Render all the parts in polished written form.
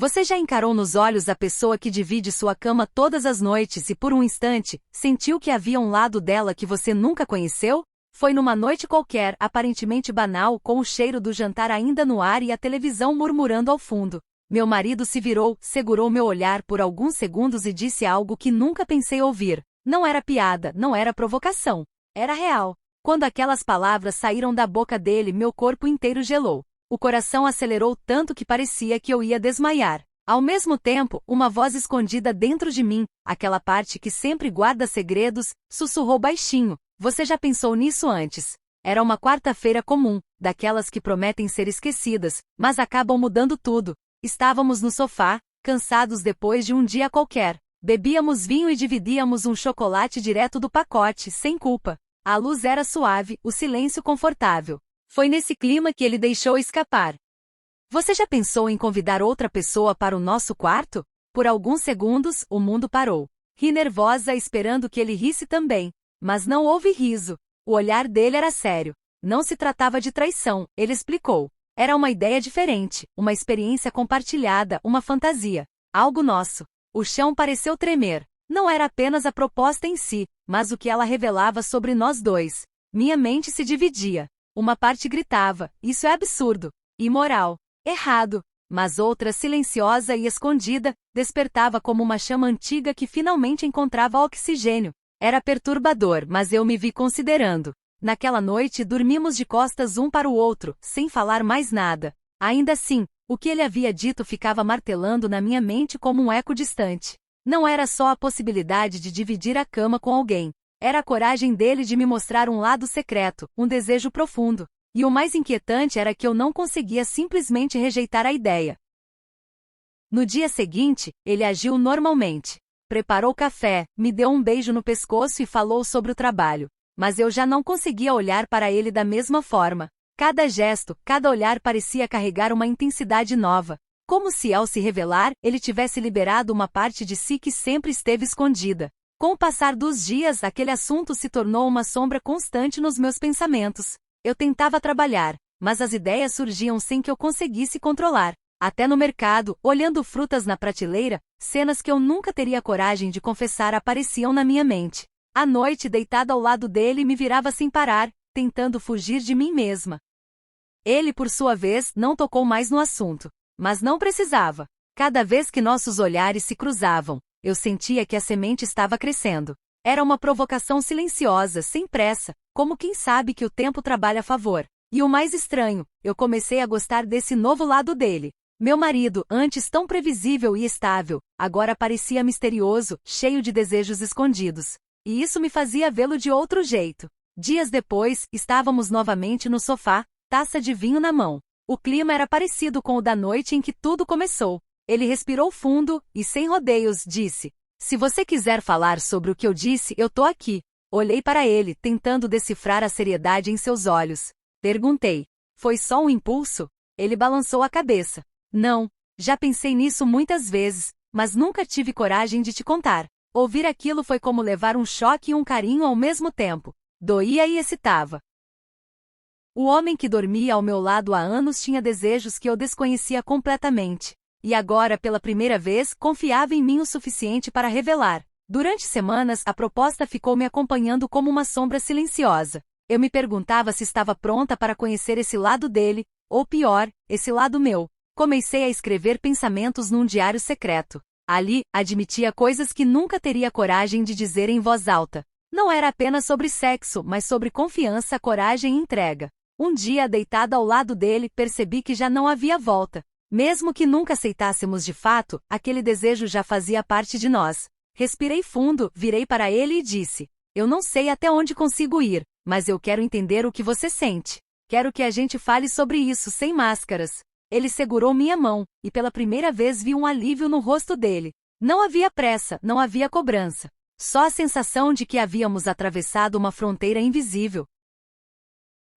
Você já encarou nos olhos a pessoa que divide sua cama todas as noites e por um instante, sentiu que havia um lado dela que você nunca conheceu? Foi numa noite qualquer, aparentemente banal, com o cheiro do jantar ainda no ar e a televisão murmurando ao fundo. Meu marido se virou, segurou meu olhar por alguns segundos e disse algo que nunca pensei ouvir. Não era piada, não era provocação. Era real. Quando aquelas palavras saíram da boca dele, meu corpo inteiro gelou. O coração acelerou tanto que parecia que eu ia desmaiar. Ao mesmo tempo, uma voz escondida dentro de mim, aquela parte que sempre guarda segredos, sussurrou baixinho. Você já pensou nisso antes? Era uma quarta-feira comum, daquelas que prometem ser esquecidas, mas acabam mudando tudo. Estávamos no sofá, cansados depois de um dia qualquer. Bebíamos vinho e dividíamos um chocolate direto do pacote, sem culpa. A luz era suave, o silêncio confortável. Foi nesse clima que ele deixou escapar. Você já pensou em convidar outra pessoa para o nosso quarto? Por alguns segundos, o mundo parou. Ri nervosa, esperando que ele risse também. Mas não houve riso. O olhar dele era sério. Não se tratava de traição, ele explicou. Era uma ideia diferente, uma experiência compartilhada, uma fantasia. Algo nosso. O chão pareceu tremer. Não era apenas a proposta em si, mas o que ela revelava sobre nós dois. Minha mente se dividia. Uma parte gritava, isso é absurdo, imoral, errado, mas outra, silenciosa e escondida, despertava como uma chama antiga que finalmente encontrava oxigênio. Era perturbador, mas eu me vi considerando. Naquela noite dormimos de costas um para o outro, sem falar mais nada. Ainda assim, o que ele havia dito ficava martelando na minha mente como um eco distante. Não era só a possibilidade de dividir a cama com alguém. Era a coragem dele de me mostrar um lado secreto, um desejo profundo. E o mais inquietante era que eu não conseguia simplesmente rejeitar a ideia. No dia seguinte, ele agiu normalmente. Preparou café, me deu um beijo no pescoço e falou sobre o trabalho. Mas eu já não conseguia olhar para ele da mesma forma. Cada gesto, cada olhar parecia carregar uma intensidade nova. Como se, ao se revelar, ele tivesse liberado uma parte de si que sempre esteve escondida. Com o passar dos dias, aquele assunto se tornou uma sombra constante nos meus pensamentos. Eu tentava trabalhar, mas as ideias surgiam sem que eu conseguisse controlar. Até no mercado, olhando frutas na prateleira, cenas que eu nunca teria coragem de confessar apareciam na minha mente. À noite, deitada ao lado dele, me virava sem parar, tentando fugir de mim mesma. Ele, por sua vez, não tocou mais no assunto. Mas não precisava. Cada vez que nossos olhares se cruzavam, eu sentia que a semente estava crescendo. Era uma provocação silenciosa, sem pressa, como quem sabe que o tempo trabalha a favor. E o mais estranho, eu comecei a gostar desse novo lado dele. Meu marido, antes tão previsível e estável, agora parecia misterioso, cheio de desejos escondidos. E isso me fazia vê-lo de outro jeito. Dias depois, estávamos novamente no sofá, taça de vinho na mão. O clima era parecido com o da noite em que tudo começou. Ele respirou fundo e, sem rodeios, disse: "Se você quiser falar sobre o que eu disse, eu tô aqui." Olhei para ele, tentando decifrar a seriedade em seus olhos. Perguntei: "Foi só um impulso?" Ele balançou a cabeça. "Não, já pensei nisso muitas vezes, mas nunca tive coragem de te contar." Ouvir aquilo foi como levar um choque e um carinho ao mesmo tempo. Doía e excitava. O homem que dormia ao meu lado há anos tinha desejos que eu desconhecia completamente. E agora, pela primeira vez, confiava em mim o suficiente para revelar. Durante semanas, a proposta ficou me acompanhando como uma sombra silenciosa. Eu me perguntava se estava pronta para conhecer esse lado dele, ou pior, esse lado meu. Comecei a escrever pensamentos num diário secreto. Ali, admitia coisas que nunca teria coragem de dizer em voz alta. Não era apenas sobre sexo, mas sobre confiança, coragem e entrega. Um dia, deitada ao lado dele, percebi que já não havia volta. Mesmo que nunca aceitássemos de fato, aquele desejo já fazia parte de nós. Respirei fundo, virei para ele e disse: "Eu não sei até onde consigo ir, mas eu quero entender o que você sente. Quero que a gente fale sobre isso sem máscaras." Ele segurou minha mão, e pela primeira vez vi um alívio no rosto dele. Não havia pressa, não havia cobrança. Só a sensação de que havíamos atravessado uma fronteira invisível.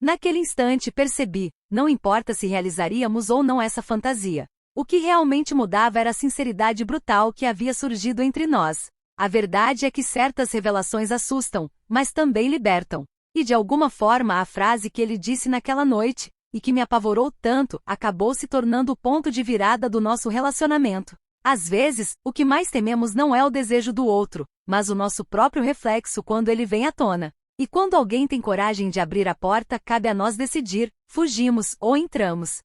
Naquele instante percebi, não importa se realizaríamos ou não essa fantasia. O que realmente mudava era a sinceridade brutal que havia surgido entre nós. A verdade é que certas revelações assustam, mas também libertam. E de alguma forma a frase que ele disse naquela noite, e que me apavorou tanto, acabou se tornando o ponto de virada do nosso relacionamento. Às vezes, o que mais tememos não é o desejo do outro, mas o nosso próprio reflexo quando ele vem à tona. E quando alguém tem coragem de abrir a porta, cabe a nós decidir: fugimos ou entramos.